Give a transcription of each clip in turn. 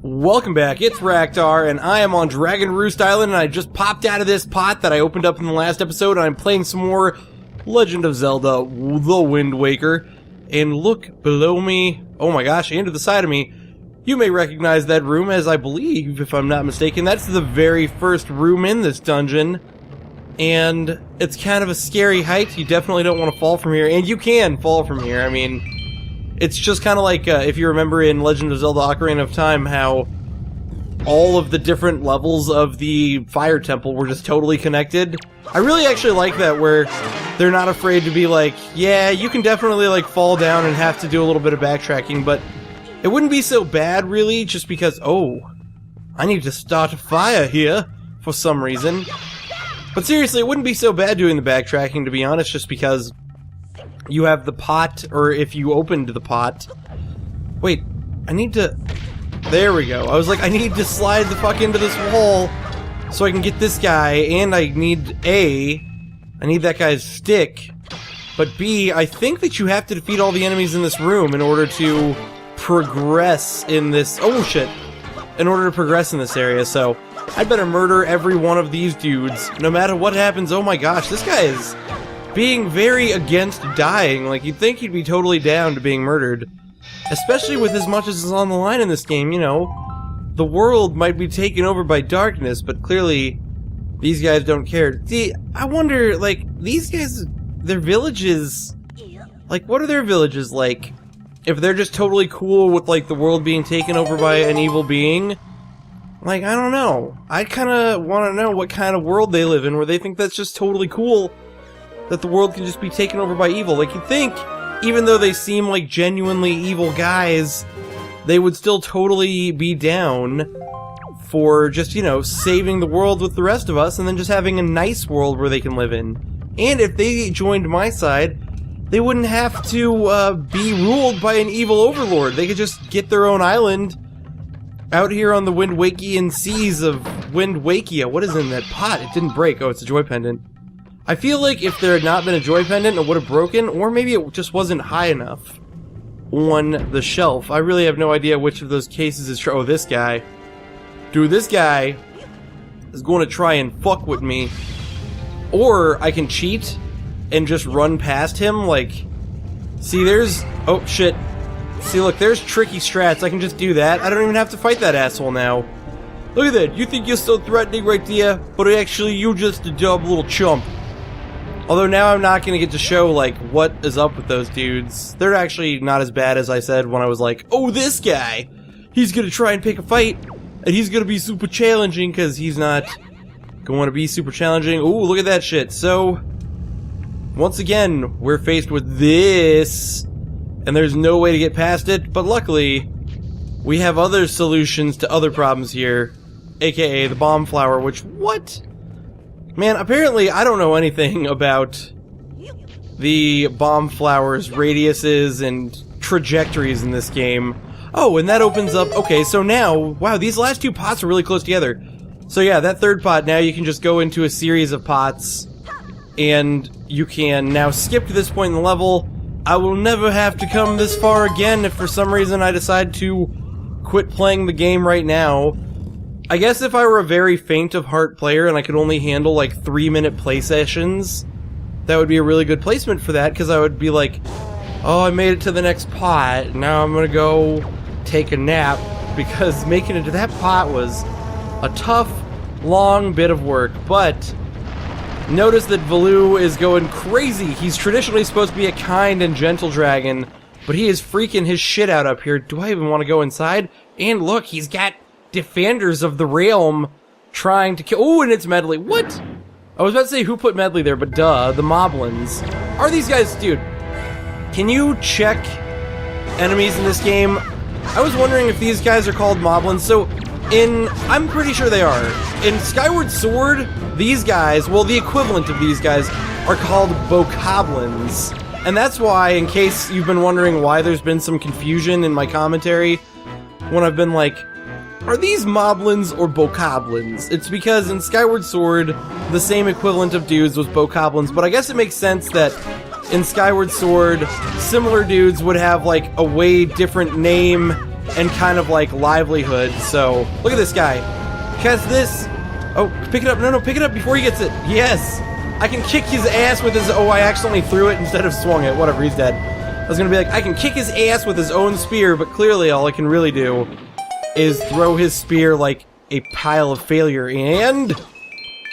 Welcome back, it's Raktar, and I am on Dragon Roost Island, and I just popped out of this pot that I opened up in the last episode, and I'm playing some more Legend of Zelda, The Wind Waker. And look below me, oh my gosh, and to the side of me, you may recognize that room as I believe, if I'm not mistaken, that's the very first room in this dungeon. And it's kind of a scary height, you definitely don't want to fall from here, and you can fall from here, I mean... It's just kind of like, if you remember in Legend of Zelda Ocarina of Time, how all of the different levels of the Fire Temple were just totally connected. I really actually like that, where they're not afraid to be like, yeah, you can definitely like fall down and have to do a little bit of backtracking, but it wouldn't be so bad, really, just because, oh, I need to start a fire here, for some reason. But seriously, it wouldn't be so bad doing the backtracking, to be honest, just because... You have the pot, or if you opened the pot... Wait, I need to... There we go. I was like, I need to slide the fuck into this wall so I can get this guy, and I need A, I need that guy's stick, but B, I think that you have to defeat all the enemies in this room in order to progress in this... Oh shit! In order to progress in this area, so I'd better murder every one of these dudes, no matter what happens. Oh my gosh, this guy is... being very against dying. Like, you'd think he'd be totally down to being murdered. Especially with as much as is on the line in this game, you know. The world might be taken over by darkness, but clearly these guys don't care. See, I wonder, like, these guys, their villages... Like, what are their villages like? If they're just totally cool with, like, the world being taken over by an evil being? Like, I don't know. I kinda wanna know what kind of world they live in, where they think that's just totally cool. That the world can just be taken over by evil. Like, you'd think, even though they seem like genuinely evil guys, they would still totally be down for just, you know, saving the world with the rest of us and then just having a nice world where they can live in. And if they joined my side, they wouldn't have to be ruled by an evil overlord. They could just get their own island out here on the Wind Wakian seas of Wind Wakia. What is in that pot? It didn't break. Oh, it's a joy pendant. I feel like if there had not been a joy pendant, it would have broken, or maybe it just wasn't high enough on the shelf. I really have no idea which of those cases is true. Oh, this guy. Dude, this guy is going to try and fuck with me. Or I can cheat and just run past him, like... See, there's... Oh, shit. See, look, there's tricky strats. I can just do that. I don't even have to fight that asshole now. Look at that. You think you're so threatening right there, but actually you're just a dumb little chump. Although now I'm not going to get to show, like, what is up with those dudes. They're actually not as bad as I said when I was like, oh, this guy! He's going to try and pick a fight, and he's going to be super challenging, because he's not going to be super challenging. Ooh, look at that shit. So, once again, we're faced with this, and there's no way to get past it, but luckily, we have other solutions to other problems here, aka the bomb flower, which, what? Man, apparently I don't know anything about the bomb flower's radiuses and trajectories in this game. Oh, and that opens up... Okay, so now... Wow, these last two pots are really close together. So yeah, that third pot, now you can just go into a series of pots, and you can now skip to this point in the level. I will never have to come this far again if for some reason I decide to quit playing the game right now. I guess if I were a very faint of heart player and I could only handle like 3-minute play sessions, that would be a really good placement for that, because I would be like, oh, I made it to the next pot, now I'm gonna go take a nap, because making it to that pot was a tough, long bit of work. But notice that Valoo is going crazy. He's traditionally supposed to be a kind and gentle dragon, but he is freaking his shit out up here. Do I even want to go inside? And look, he's got defenders of the realm trying to kill... Oh, and it's Medley. What? I was about to say who put Medley there, but duh, the Moblins. Are these guys... Dude, can you check enemies in this game? I was wondering if these guys are called Moblins. So, I'm pretty sure they are. In Skyward Sword, these guys, well, the equivalent of these guys, are called Bokoblins. And that's why, in case you've been wondering why there's been some confusion in my commentary, when I've been like, are these Moblins or Bokoblins? It's because in Skyward Sword, the same equivalent of dudes was Bokoblins, but I guess it makes sense that in Skyward Sword, similar dudes would have like a way different name and kind of like livelihood. So look at this guy. Cast this. Oh, pick it up. No, pick it up before he gets it. Yes. I can kick his ass with his... Oh, I accidentally threw it instead of swung it. Whatever, he's dead. I was gonna be like, I can kick his ass with his own spear, but clearly all I can really do is throw his spear like a pile of failure. And...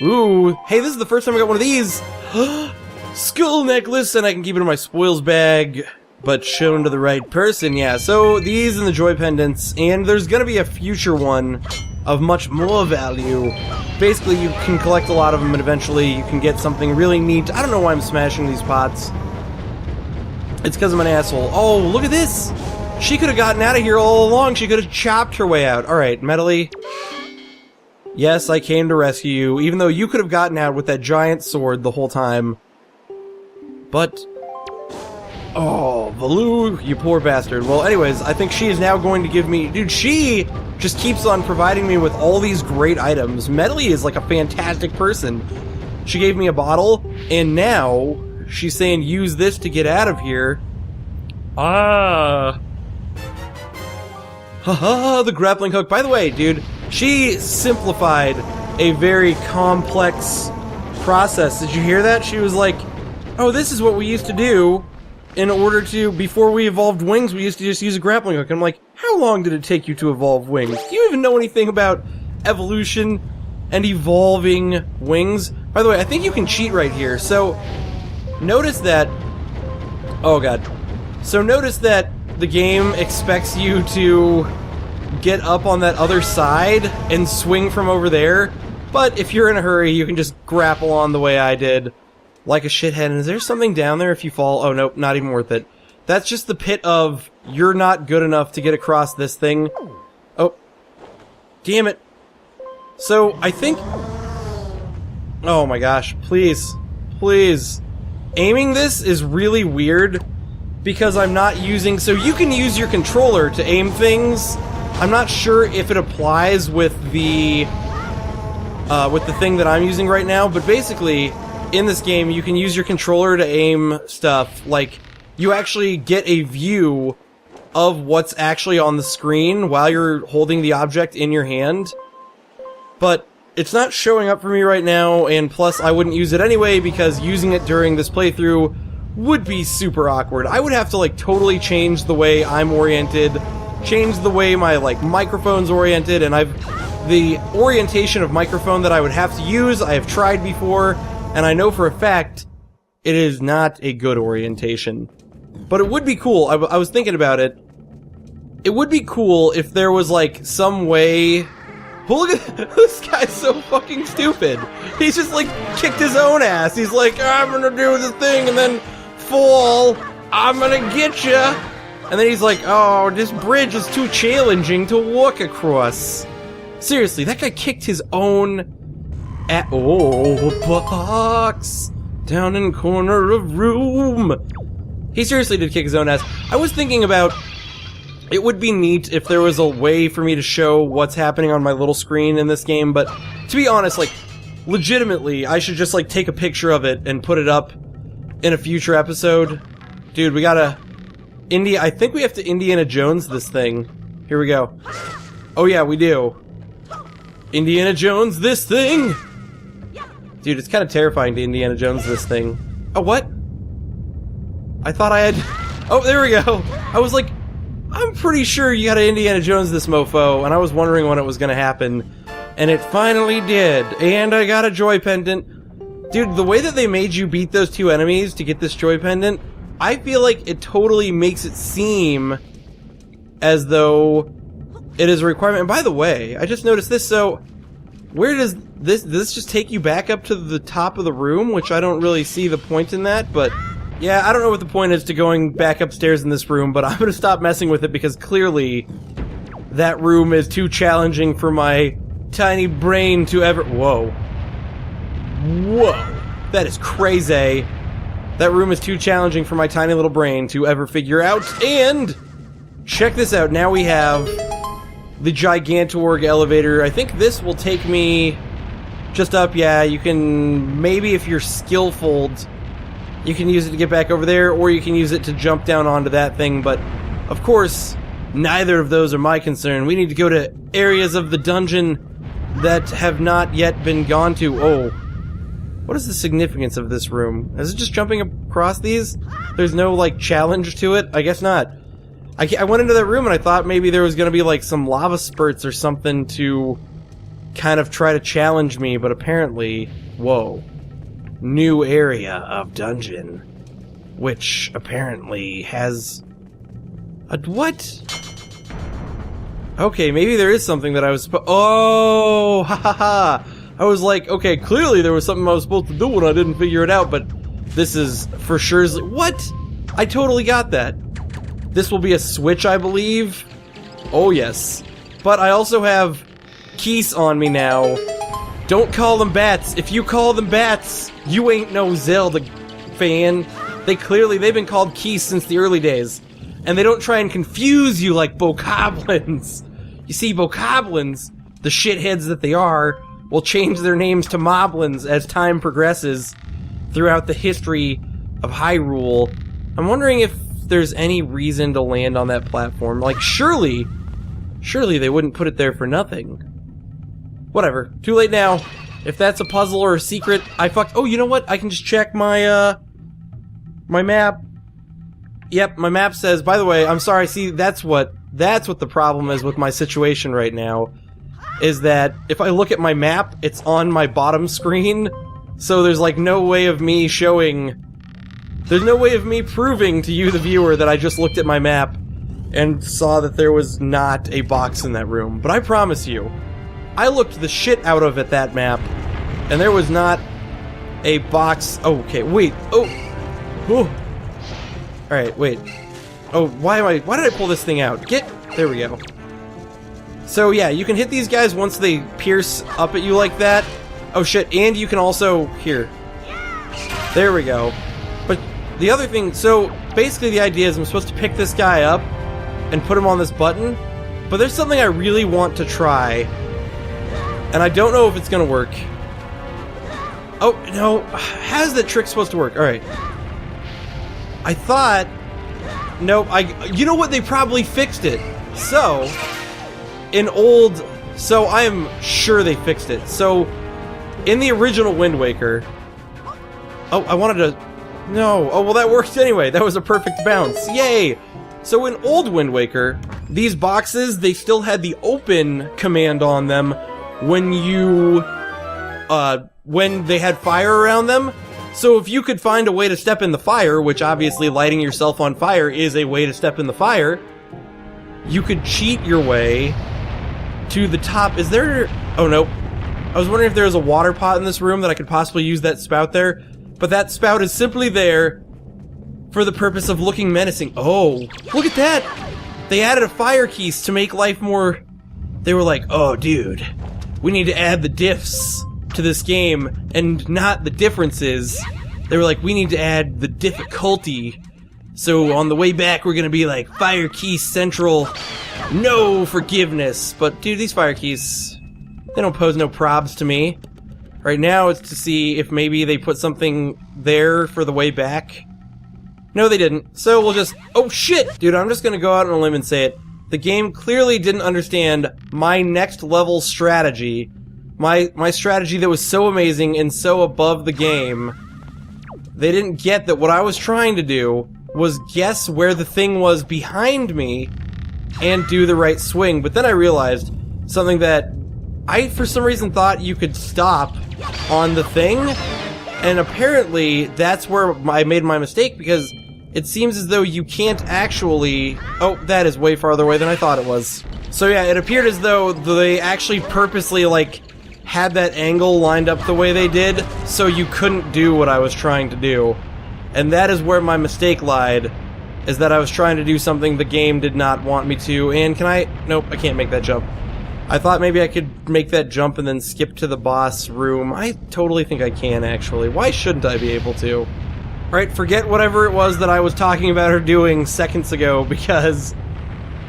Ooh. Hey, this is the first time I got one of these. Skull necklace, and I can keep it in my spoils bag, but shown to the right person. Yeah, so these and the joy pendants, and there's gonna be a future one of much more value. Basically, you can collect a lot of them, and eventually you can get something really neat. I don't know why I'm smashing these pots. It's because I'm an asshole. Oh, look at this! She could have gotten out of here all along. She could have chopped her way out. Alright, Medley. Yes, I came to rescue you, even though you could have gotten out with that giant sword the whole time. But... Oh, Valoo, you poor bastard. Well, anyways, I think she is now going to give me... Dude, she just keeps on providing me with all these great items. Medley is like a fantastic person. She gave me a bottle, and now she's saying use this to get out of here. Ah. Haha, the grappling hook. By the way, dude, she simplified a very complex process. Did you hear that? She was like, oh, this is what we used to do. In order to, before we evolved wings, we used to just use a grappling hook. And I'm like, how long did it take you to evolve wings? Do you even know anything about evolution and evolving wings? By the way, I think you can cheat right here. So, notice that... Oh, God. So, notice that the game expects you to get up on that other side and swing from over there. But if you're in a hurry, you can just grapple on the way I did. Like a shithead. And is there something down there if you fall? Oh, nope, not even worth it. That's just the pit of, you're not good enough to get across this thing. Oh. Damn it. So, I think... Oh my gosh, please. Please. Aiming this is really weird, because I'm not using... So you can use your controller to aim things. I'm not sure if it applies with the thing that I'm using right now, but basically... In this game, you can use your controller to aim stuff. Like, you actually get a view of what's actually on the screen while you're holding the object in your hand. But it's not showing up for me right now, and plus I wouldn't use it anyway because using it during this playthrough would be super awkward. I would have to, like, totally change the way I'm oriented, change the way my, like, microphone's oriented, and the orientation of microphone that I would have to use, I have tried before. And I know for a fact, it is not a good orientation. But it would be cool, I was thinking about it. It would be cool if there was, like, some way... Oh, look at this guy's so fucking stupid. He's just, like, kicked his own ass. He's like, I'm gonna do this thing and then fall. I'm gonna get ya. And then he's like, oh, this bridge is too challenging to walk across. Seriously, that guy kicked his own... box down in corner of room. He seriously did kick his own ass. I was thinking about, it would be neat if there was a way for me to show what's happening on my little screen in this game, but to be honest, like, legitimately, I should just, like, take a picture of it and put it up in a future episode. Dude, we gotta... I think we have to Indiana Jones this thing. Here we go. Oh yeah, we do. Indiana Jones this thing! Dude, it's kind of terrifying to Indiana Jones this thing. Oh, what? I thought I had... Oh, there we go! I was like, I'm pretty sure you gotta Indiana Jones this mofo, and I was wondering when it was gonna happen. And it finally did. And I got a joy pendant. Dude, the way that they made you beat those two enemies to get this joy pendant, I feel like it totally makes it seem as though it is a requirement. And by the way, I just noticed this, so... Where does this just take you back up to the top of the room? Which I don't really see the point in that, but... Yeah, I don't know what the point is to going back upstairs in this room, but I'm gonna stop messing with it because clearly that room is too challenging for my tiny brain to ever... Whoa. Whoa. That is crazy. That room is too challenging for my tiny little brain to ever figure out, and... Check this out, now we have... the Gigantorg elevator. I think this will take me just up. Yeah, you can... Maybe if you're skillful, you can use it to get back over there, or you can use it to jump down onto that thing, but... Of course, Neither of those are my concern. We need to go to areas of the dungeon that have not yet been gone to. Oh. What is the significance of this room? Is it just jumping across these? There's no, like, challenge to it? I guess not. I went into that room and I thought maybe there was gonna be, like, some lava spurts or something to kind of try to challenge me, but apparently... Whoa. New area of dungeon. Which apparently has... a what? Okay, maybe there is something that I was oh! Ha ha ha! I was like, okay, clearly there was something I was supposed to do and I didn't figure it out, but this is for sure... What? I totally got that. This will be a switch, I believe. Oh, yes. But I also have keys on me now. Don't call them bats. If you call them bats, you ain't no Zelda fan. They've been called keys since the early days. And they don't try and confuse you like bokoblins. You see, bokoblins, the shitheads that they are, will change their names to moblins as time progresses throughout the history of Hyrule. I'm wondering if there's any reason to land on that platform. Like, surely they wouldn't put it there for nothing. Whatever. Too late now. If that's a puzzle or a secret, I fucked... Oh, you know what? I can just check my, my map. Yep, my map says... By the way, I'm sorry, see, that's what the problem is with my situation right now. Is that if I look at my map, it's on my bottom screen, so there's like no way of me showing... There's no way of me proving to you, the viewer, that I just looked at my map and saw that there was not a box in that room. But I promise you, I looked the shit out of at that map, and there was not a box... Oh, okay, wait, oh! Alright, wait. Oh, why did I pull this thing out? There we go. So yeah, you can hit these guys once they pierce up at you like that. Oh shit, and you can also... Here. There we go. But the other thing... So, basically the idea is I'm supposed to pick this guy up and put him on this button. But there's something I really want to try. And I don't know if it's gonna work. Oh, no. How's the trick supposed to work? Alright. I thought... Nope, you know what? They probably fixed it. So... So I am sure they fixed it. So, in the original Wind Waker... Oh, I wanted to... No. Oh, well, that worked anyway. That was a perfect bounce. Yay! So in old Wind Waker, these boxes, they still had the open command on them when when they had fire around them. So if you could find a way to step in the fire, which obviously lighting yourself on fire is a way to step in the fire, you could cheat your way to the top. Is there... Oh, no. I was wondering if there was a water pot in this room that I could possibly use that spout there. But that spout is simply there for the purpose of looking menacing. Oh, look at that! They added a fire keys to make life more... They were like, oh, dude, we need to add the diffs to this game, and not the differences. They were like, we need to add the difficulty. So on the way back, we're gonna be like, fire key central, no forgiveness. But dude, these fire keys, they don't pose no probs to me. Right now, it's to see if maybe they put something there for the way back. No, they didn't. So we'll just... Oh, shit! Dude, I'm just gonna go out on a limb and say it. The game clearly didn't understand my next level strategy. My strategy that was so amazing and so above the game. They didn't get that what I was trying to do was guess where the thing was behind me and do the right swing. But then I realized something that I, for some reason, thought you could stop on the thing. And apparently, that's where I made my mistake, because it seems as though you can't actually... Oh, that is way farther away than I thought it was. So yeah, it appeared as though they actually purposely, like, had that angle lined up the way they did, so you couldn't do what I was trying to do. And that is where my mistake lied, is that I was trying to do something the game did not want me to. And can I... Nope, I can't make that jump. I thought maybe I could make that jump and then skip to the boss room. I totally think I can, actually. Why shouldn't I be able to? Alright, forget whatever it was that I was talking about or doing seconds ago, because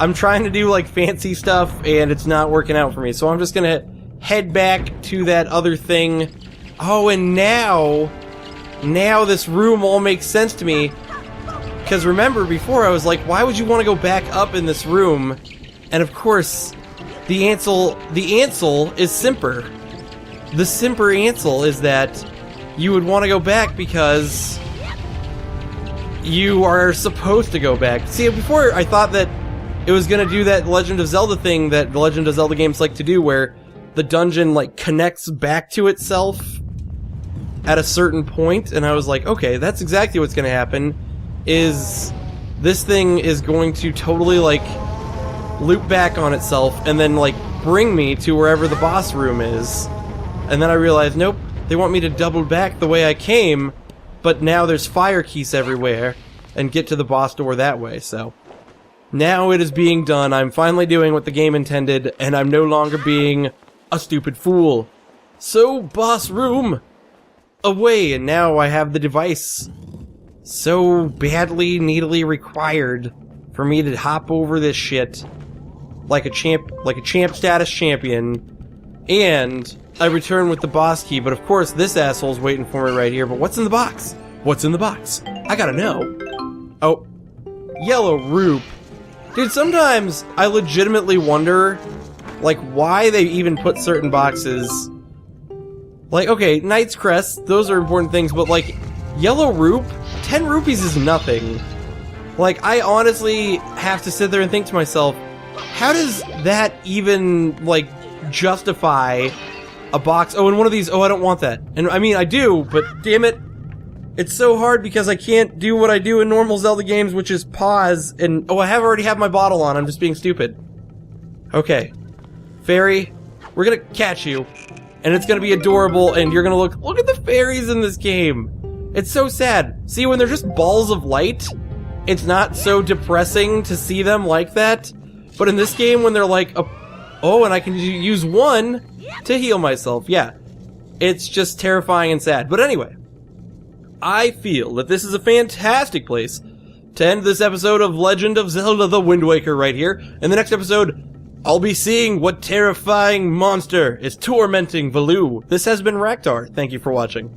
I'm trying to do, like, fancy stuff, and it's not working out for me. So I'm just gonna head back to that other thing. Oh, and now this room all makes sense to me. Because remember, before I was like, why would you want to go back up in this room? And of course, the answer is simper. The simper answer is that you would want to go back because you are supposed to go back. See, before I thought that it was going to do that Legend of Zelda thing that the Legend of Zelda games like to do, where the dungeon, like, connects back to itself at a certain point, and I was like, okay, that's exactly what's going to happen, is this thing is going to totally, like, loop back on itself and then, like, bring me to wherever the boss room is. And then I realized, nope, they want me to double back the way I came, but now there's fire keys everywhere, and get to the boss door that way, so... Now it is being done. I'm finally doing what the game intended, and I'm no longer being a stupid fool. So, boss room, away, and now I have the device so badly, needily required for me to hop over this shit like a champ status champion, and I return with the boss key, but of course this asshole's waiting for me right here. But what's in the box? What's in the box? I gotta know. Oh, yellow roop. Dude, sometimes I legitimately wonder, like, why they even put certain boxes. Like, okay, Knight's Crest, those are important things, but, like, yellow roop? 10 rupees is nothing. Like, I honestly have to sit there and think to myself, how does that even, like, justify a box? Oh, and one of these, oh, I don't want that. And, I mean, I do, but damn it. It's so hard because I can't do what I do in normal Zelda games, which is pause, and... Oh, I already have my bottle on, I'm just being stupid. Okay. Fairy, we're gonna catch you, and it's gonna be adorable, and you're gonna look at the fairies in this game! It's so sad. See, when they're just balls of light, it's not so depressing to see them like that, but in this game, when they're like, oh, and I can use one to heal myself, yeah. It's just terrifying and sad. But anyway... I feel that this is a fantastic place to end this episode of Legend of Zelda The Wind Waker right here. In the next episode, I'll be seeing what terrifying monster is tormenting Valoo. This has been Raktar. Thank you for watching.